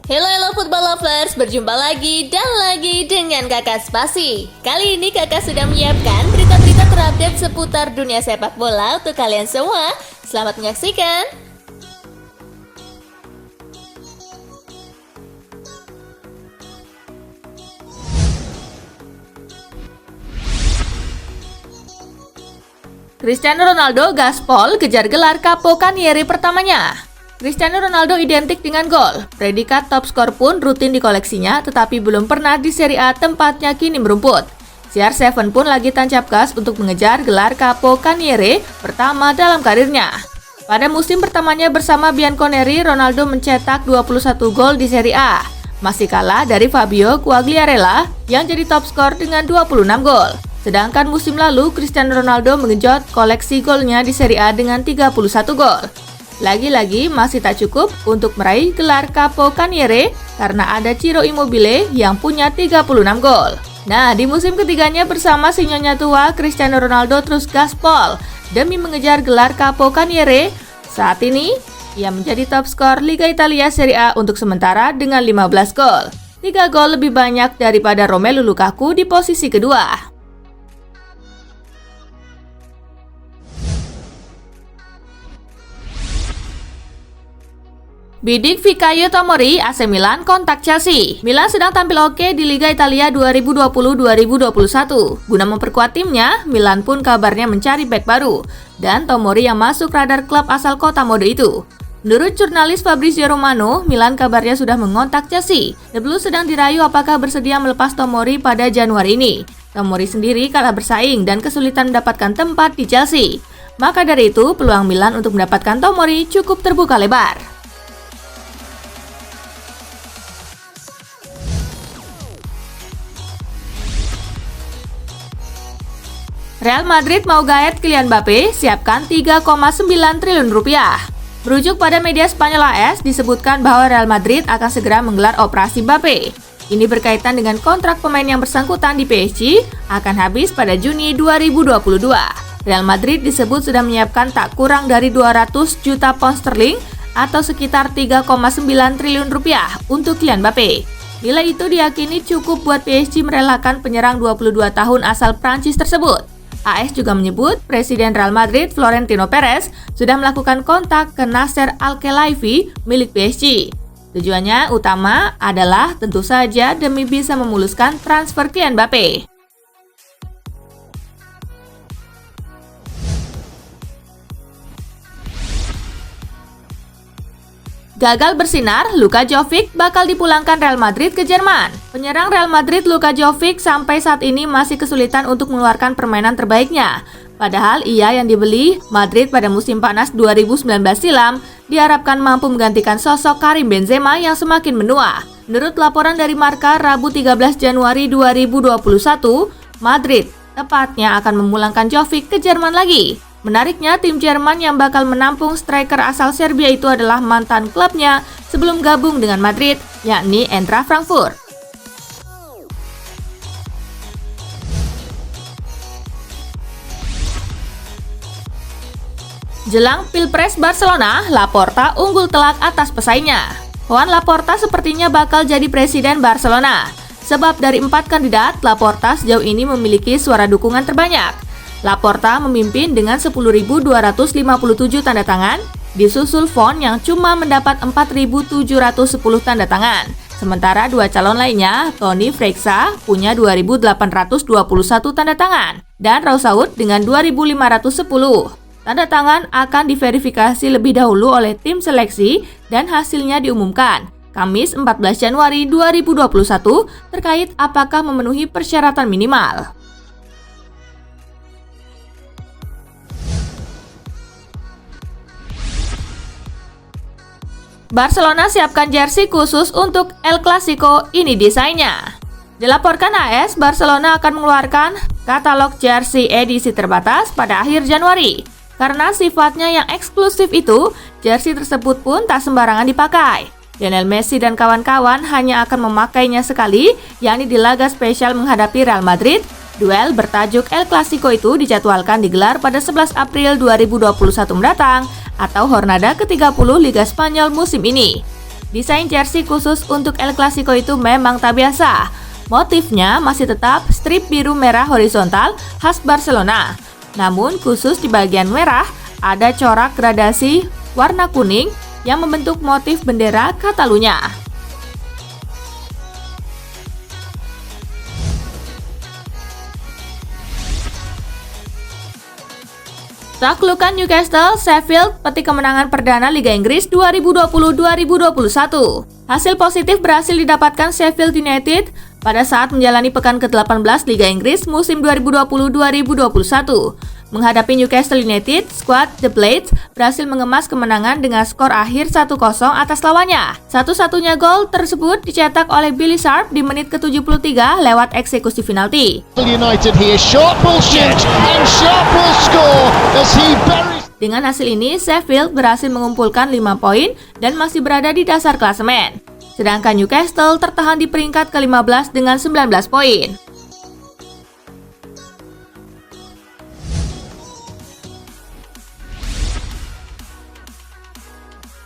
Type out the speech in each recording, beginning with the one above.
Hello football lovers, berjumpa lagi dan lagi dengan Kakak Spasi. Kali ini Kakak sudah menyiapkan berita-berita terupdate seputar dunia sepak bola untuk kalian semua. Selamat menyaksikan. Cristiano Ronaldo gaspol kejar gelar Capo Caniere pertamanya. Cristiano Ronaldo identik dengan gol. Predikat top skor pun rutin dikoleksinya, tetapi belum pernah di Serie A tempatnya kini merumput. CR7 pun lagi tancap gas untuk mengejar gelar Capo Caniere pertama dalam karirnya. Pada musim pertamanya bersama Bianconeri, Ronaldo mencetak 21 gol di Serie A. Masih kalah dari Fabio Quagliarella yang jadi top skor dengan 26 gol. Sedangkan musim lalu, Cristiano Ronaldo mengejot koleksi golnya di Serie A dengan 31 gol. Lagi-lagi masih tak cukup untuk meraih gelar Capo Caniere karena ada Ciro Immobile yang punya 36 gol. Nah, di musim ketiganya bersama si nyonya tua, Cristiano Ronaldo terus gaspol demi mengejar gelar Capo Caniere. Saat ini, ia menjadi top skor Liga Italia Serie A untuk sementara dengan 15 gol. 3 gol lebih banyak daripada Romelu Lukaku di posisi kedua. Bidik Fikayo Tomori, AC Milan kontak Chelsea. Milan sedang tampil oke di Liga Italia 2020-2021. Guna memperkuat timnya, Milan pun kabarnya mencari bek baru. Dan Tomori yang masuk radar klub asal kota mode itu. Menurut jurnalis Fabrizio Romano, Milan kabarnya sudah mengontak Chelsea. The Blues sedang dirayu apakah bersedia melepas Tomori pada Januari ini. Tomori sendiri kalah bersaing dan kesulitan mendapatkan tempat di Chelsea. Maka dari itu, peluang Milan untuk mendapatkan Tomori cukup terbuka lebar. Real Madrid mau gaet Kylian Mbappe, siapkan 3,9 triliun rupiah. Merujuk pada media Spanyol AS, disebutkan bahwa Real Madrid akan segera menggelar operasi Mbappe. Ini berkaitan dengan kontrak pemain yang bersangkutan di PSG akan habis pada Juni 2022. Real Madrid disebut sudah menyiapkan tak kurang dari 200 juta pound sterling atau sekitar 3,9 triliun rupiah untuk Kylian Mbappe. Nilai itu diyakini cukup buat PSG merelakan penyerang 22 tahun asal Prancis tersebut. AS juga menyebut Presiden Real Madrid Florentino Perez sudah melakukan kontak ke Nasser Al-Khelaifi milik PSG. Tujuannya utama adalah tentu saja demi bisa memuluskan transfer Kylian Mbappe. Gagal bersinar, Luka Jovic bakal dipulangkan Real Madrid ke Jerman. Penyerang Real Madrid Luka Jovic sampai saat ini masih kesulitan untuk mengeluarkan permainan terbaiknya. Padahal ia yang dibeli Madrid pada musim panas 2019 silam diharapkan mampu menggantikan sosok Karim Benzema yang semakin menua. Menurut laporan dari Marca Rabu 13 Januari 2021, Madrid tepatnya akan memulangkan Jovic ke Jerman lagi. Menariknya, tim Jerman yang bakal menampung striker asal Serbia itu adalah mantan klubnya sebelum gabung dengan Madrid, yakni Eintracht Frankfurt. Jelang Pilpres Barcelona, Laporta unggul telak atas pesaingnya. Juan Laporta sepertinya bakal jadi presiden Barcelona. Sebab dari 4 kandidat, Laporta sejauh ini memiliki suara dukungan terbanyak. Laporta memimpin dengan 10.257 tanda tangan, disusul Font yang cuma mendapat 4.710 tanda tangan. Sementara dua calon lainnya, Toni Freixa punya 2.821 tanda tangan, dan Roussaud dengan 2.510. Tanda tangan akan diverifikasi lebih dahulu oleh tim seleksi dan hasilnya diumumkan Kamis 14 Januari 2021 terkait apakah memenuhi persyaratan minimal. Barcelona siapkan jersey khusus untuk El Clasico, ini desainnya. Dilaporkan AS, Barcelona akan mengeluarkan katalog jersey edisi terbatas pada akhir Januari. Karena sifatnya yang eksklusif itu, jersey tersebut pun tak sembarangan dipakai. Lionel Messi dan kawan-kawan hanya akan memakainya sekali, yakni di laga spesial menghadapi Real Madrid. Duel bertajuk El Clasico itu dijadwalkan digelar pada 11 April 2021 mendatang atau Hornada ke-30 Liga Spanyol musim ini. Desain jersey khusus untuk El Clasico itu memang tak biasa. Motifnya masih tetap strip biru merah horizontal khas Barcelona. Namun khusus di bagian merah ada corak gradasi warna kuning yang membentuk motif bendera Catalunya. Taklukan Newcastle, Sheffield petik kemenangan perdana Liga Inggris 2020-2021. Hasil positif berhasil didapatkan Sheffield United pada saat menjalani pekan ke-18 Liga Inggris musim 2020-2021. Menghadapi Newcastle United, skuad The Blades berhasil mengemas kemenangan dengan skor akhir 1-0 atas lawannya. Satu-satunya gol tersebut dicetak oleh Billy Sharp di menit ke-73 lewat eksekusi penalti. United here, Sharp will shoot and Sharp will score as he buries. Dengan hasil ini, Sheffield berhasil mengumpulkan 5 poin dan masih berada di dasar klasemen. Sedangkan Newcastle tertahan di peringkat ke-15 dengan 19 poin.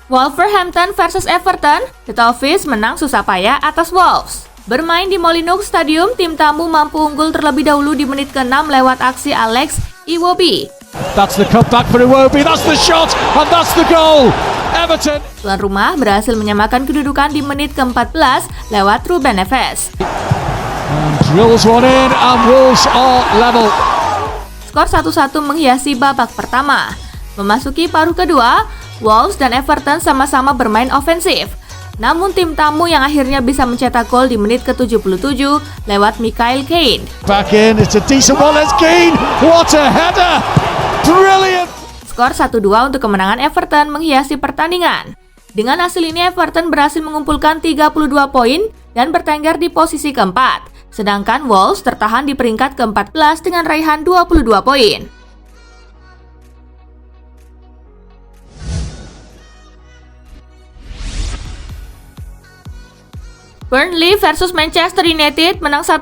Wolverhampton versus Everton, The Toffees menang susah payah atas Wolves. Bermain di Molineux Stadium, tim tamu mampu unggul terlebih dahulu di menit ke-6 lewat aksi Alex Iwobi. That's the cutback for Iwobi, that's the shot, and that's the goal! Everton. Tuan rumah berhasil menyamakan kedudukan di menit ke-14 lewat Ruben Neves. And drills one in, and Wolves are level. Skor 1-1 menghiasi babak pertama. Memasuki paruh kedua, Wolves dan Everton sama-sama bermain ofensif. Namun tim tamu yang akhirnya bisa mencetak gol di menit ke-77 lewat Michael Keane. Back in, it's a decent one, it's Keane! What a header! Brilliant! Skor 1-2 untuk kemenangan Everton menghiasi pertandingan. Dengan hasil ini Everton berhasil mengumpulkan 32 poin dan bertengger di posisi keempat. Sedangkan Wolves tertahan di peringkat ke-14 dengan raihan 22 poin. Burnley versus Manchester United menang 1-0,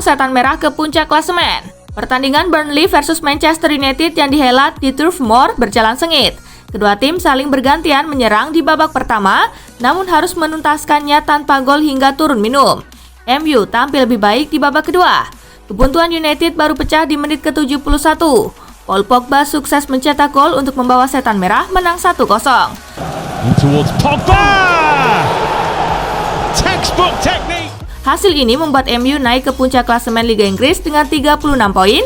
setan merah ke puncak klasemen. Pertandingan Burnley versus Manchester United yang dihelat di Turf Moor berjalan sengit. Kedua tim saling bergantian menyerang di babak pertama, namun harus menuntaskannya tanpa gol hingga turun minum. MU tampil lebih baik di babak kedua. Kebuntuan United baru pecah di menit ke-71. Paul Pogba sukses mencetak gol untuk membawa setan merah menang 1-0. Towards Pogba! Textbook technique. Hasil ini membuat MU naik ke puncak klasemen Liga Inggris dengan 36 poin.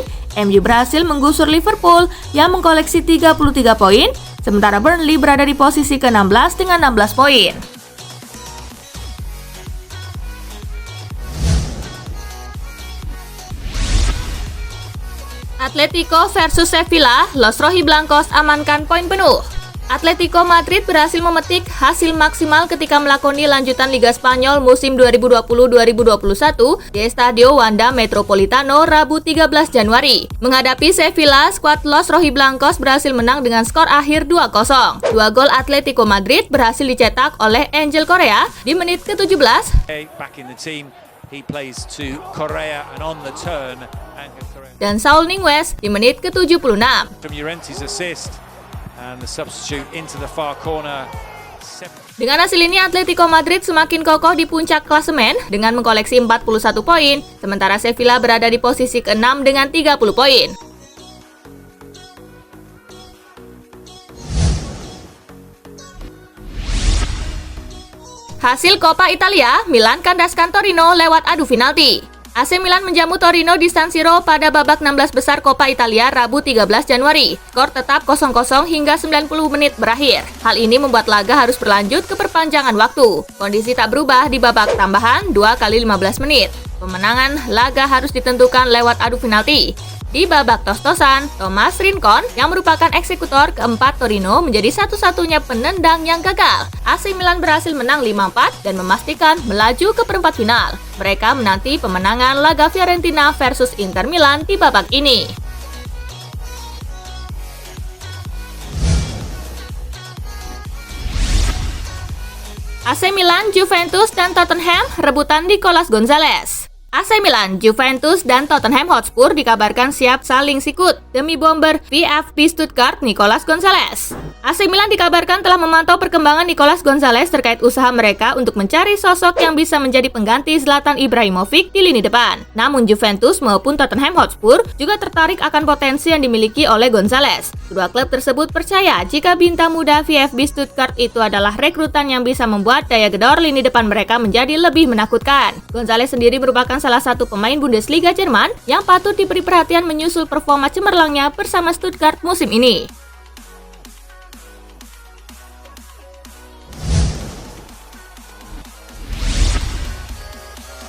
MU berhasil menggusur Liverpool yang mengkoleksi 33 poin, sementara Burnley berada di posisi ke-16 dengan 16 poin. Atletico versus Sevilla, Los Rojiblancos amankan poin penuh. Atletico Madrid berhasil memetik hasil maksimal ketika melakoni lanjutan Liga Spanyol musim 2020-2021 di Estadio Wanda Metropolitano Rabu 13 Januari. Menghadapi Sevilla, skuad Los Rojiblancos berhasil menang dengan skor akhir 2-0. Dua gol Atletico Madrid berhasil dicetak oleh Angel Correa di menit ke-17 dan Saul Niguez di menit ke-76. Dengan hasil ini, Atletico Madrid semakin kokoh di puncak klasemen dengan mengkoleksi 41 poin, sementara Sevilla berada di posisi ke-6 dengan 30 poin. Hasil Coppa Italia, Milan kandaskan Torino lewat adu penalti. AC Milan menjamu Torino di San Siro pada babak 16 besar Coppa Italia Rabu 13 Januari. Skor tetap 0-0 hingga 90 menit berakhir. Hal ini membuat laga harus berlanjut ke perpanjangan waktu. Kondisi tak berubah di babak tambahan 2 kali 15 menit. Pemenangan laga harus ditentukan lewat adu penalti. Di babak tos-tosan, Thomas Rincon yang merupakan eksekutor keempat Torino menjadi satu-satunya penendang yang gagal. AC Milan berhasil menang 5-4 dan memastikan melaju ke perempat final. Mereka menanti pemenangan laga Fiorentina versus Inter Milan di babak ini. AC Milan, Juventus, dan Tottenham rebutan Nicolas Gonzalez. AC Milan, Juventus, dan Tottenham Hotspur dikabarkan siap saling sikut demi bomber VfB Stuttgart Nicolas Gonzalez. AC Milan dikabarkan telah memantau perkembangan Nicolas Gonzalez terkait usaha mereka untuk mencari sosok yang bisa menjadi pengganti Zlatan Ibrahimovic di lini depan. Namun Juventus maupun Tottenham Hotspur juga tertarik akan potensi yang dimiliki oleh Gonzalez. Kedua klub tersebut percaya jika bintang muda VfB Stuttgart itu adalah rekrutan yang bisa membuat daya gedor lini depan mereka menjadi lebih menakutkan. Gonzalez sendiri merupakan salah satu pemain Bundesliga Jerman yang patut diberi perhatian menyusul performa cemerlangnya bersama Stuttgart musim ini.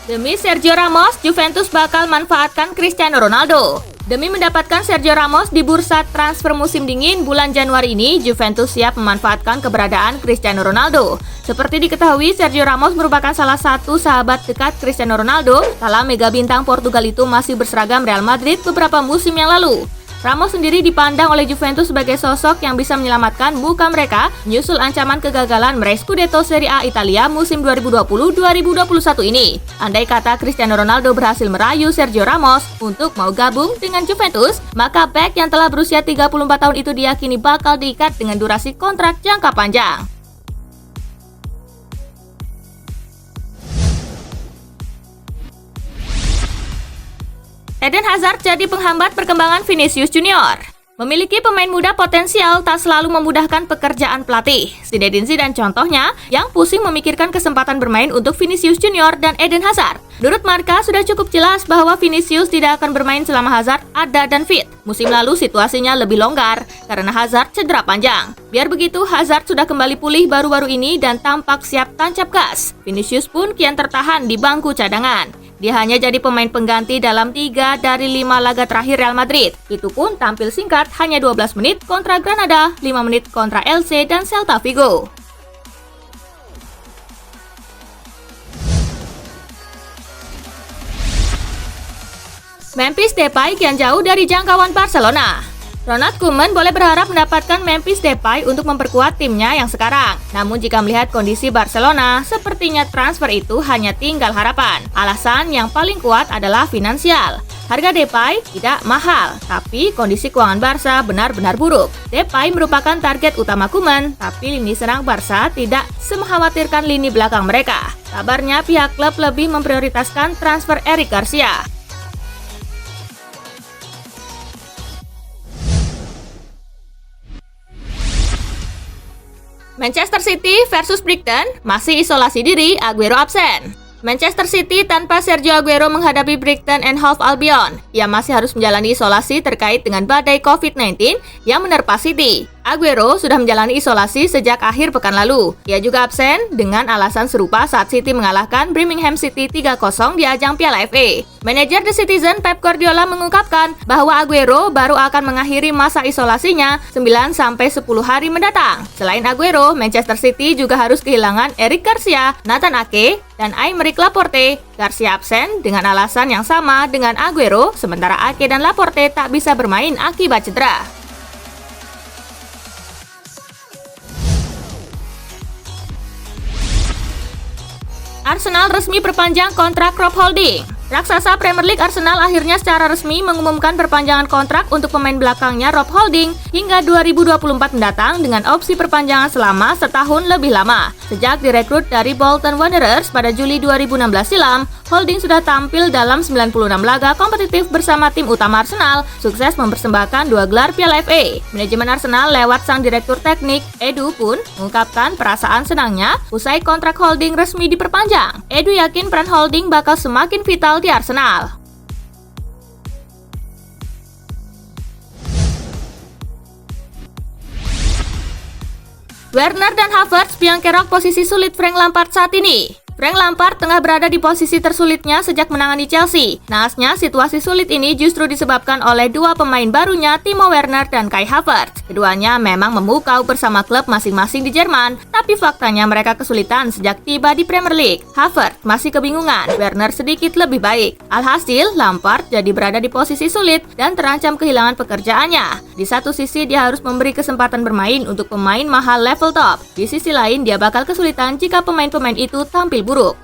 Demi Sergio Ramos, Juventus bakal manfaatkan Cristiano Ronaldo. Demi mendapatkan Sergio Ramos di bursa transfer musim dingin bulan Januari ini, Juventus siap memanfaatkan keberadaan Cristiano Ronaldo. Seperti diketahui, Sergio Ramos merupakan salah satu sahabat dekat Cristiano Ronaldo kala mega bintang Portugal itu masih berseragam Real Madrid beberapa musim yang lalu. Ramos sendiri dipandang oleh Juventus sebagai sosok yang bisa menyelamatkan muka mereka menyusul ancaman kegagalan meraih Scudetto Serie A Italia musim 2020-2021 ini. Andai kata Cristiano Ronaldo berhasil merayu Sergio Ramos untuk mau gabung dengan Juventus, maka bek yang telah berusia 34 tahun itu diyakini bakal diikat dengan durasi kontrak jangka panjang. Eden Hazard jadi penghambat perkembangan Vinicius Junior. Memiliki pemain muda potensial tak selalu memudahkan pekerjaan pelatih. Zinedine Zidane contohnya yang pusing memikirkan kesempatan bermain untuk Vinicius Junior dan Eden Hazard. Menurut Marca, sudah cukup jelas bahwa Vinicius tidak akan bermain selama Hazard ada dan fit. Musim lalu situasinya lebih longgar karena Hazard cedera panjang. Biar begitu, Hazard sudah kembali pulih baru-baru ini dan tampak siap tancap gas. Vinicius pun kian tertahan di bangku cadangan. Dia hanya jadi pemain pengganti dalam 3 dari 5 laga terakhir Real Madrid. Itu pun tampil singkat hanya 12 menit kontra Granada, 5 menit kontra LC dan Celta Vigo. Memphis Depay kian jauh dari jangkauan Barcelona. Ronald Koeman boleh berharap mendapatkan Memphis Depay untuk memperkuat timnya yang sekarang. Namun jika melihat kondisi Barcelona, sepertinya transfer itu hanya tinggal harapan. Alasan yang paling kuat adalah finansial. Harga Depay tidak mahal, tapi kondisi keuangan Barca benar-benar buruk. Depay merupakan target utama Koeman, tapi lini serang Barca tidak semengkhawatirkan lini belakang mereka. Kabarnya pihak klub lebih memprioritaskan transfer Eric Garcia. Manchester City versus Brighton, masih isolasi diri, Aguero absen. Manchester City tanpa Sergio Aguero menghadapi Brighton and Hove Albion. Ia masih harus menjalani isolasi terkait dengan badai COVID-19 yang menerpa City. Aguero sudah menjalani isolasi sejak akhir pekan lalu. Ia juga absen dengan alasan serupa saat City mengalahkan Birmingham City 3-0 di ajang Piala FA. Manajer The Citizen Pep Guardiola mengungkapkan bahwa Aguero baru akan mengakhiri masa isolasinya 9-10 hari mendatang. Selain Aguero, Manchester City juga harus kehilangan Eric Garcia, Nathan Ake, dan Aymeric Laporte. Garcia absen dengan alasan yang sama dengan Aguero, sementara Ake dan Laporte tak bisa bermain akibat cedera. Arsenal resmi perpanjang kontrak Rob Holding. Raksasa Premier League Arsenal akhirnya secara resmi mengumumkan perpanjangan kontrak untuk pemain belakangnya Rob Holding hingga 2024 mendatang dengan opsi perpanjangan selama setahun lebih lama. Sejak direkrut dari Bolton Wanderers pada Juli 2016 silam, Holding sudah tampil dalam 96 laga kompetitif bersama tim utama Arsenal, sukses mempersembahkan 2 gelar Piala FA. Manajemen Arsenal lewat sang direktur teknik, Edu pun mengungkapkan perasaan senangnya usai kontrak Holding resmi diperpanjang. Edu yakin peran Holding bakal semakin vital di Arsenal. Werner dan Havertz yang kerok posisi sulit Frank Lampard saat ini. Frank Lampard tengah berada di posisi tersulitnya sejak menangani Chelsea. Naasnya, situasi sulit ini justru disebabkan oleh dua pemain barunya, Timo Werner dan Kai Havertz. Keduanya memang memukau bersama klub masing-masing di Jerman, tapi faktanya mereka kesulitan sejak tiba di Premier League. Havertz masih kebingungan, Werner sedikit lebih baik. Alhasil, Lampard jadi berada di posisi sulit dan terancam kehilangan pekerjaannya. Di satu sisi, dia harus memberi kesempatan bermain untuk pemain mahal level top. Di sisi lain, dia bakal kesulitan jika pemain-pemain itu tampil buruk.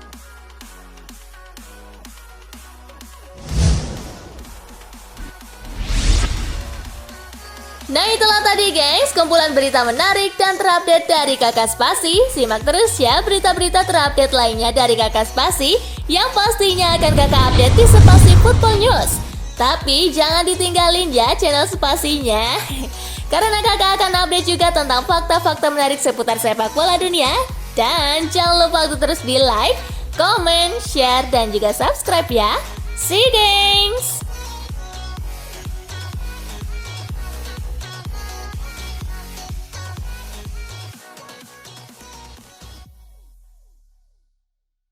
Itulah tadi guys, kumpulan berita menarik dan terupdate dari Kakak Spasi. Simak terus ya berita-berita terupdate lainnya dari Kakak Spasi yang pastinya akan Kakak update di Spasi Football News. Tapi jangan ditinggalin ya channel Spasinya. Karena Kakak akan update juga tentang fakta-fakta menarik seputar sepak bola dunia. Dan jangan lupa untuk terus di like, comment, share, dan juga subscribe ya. See you, gengs!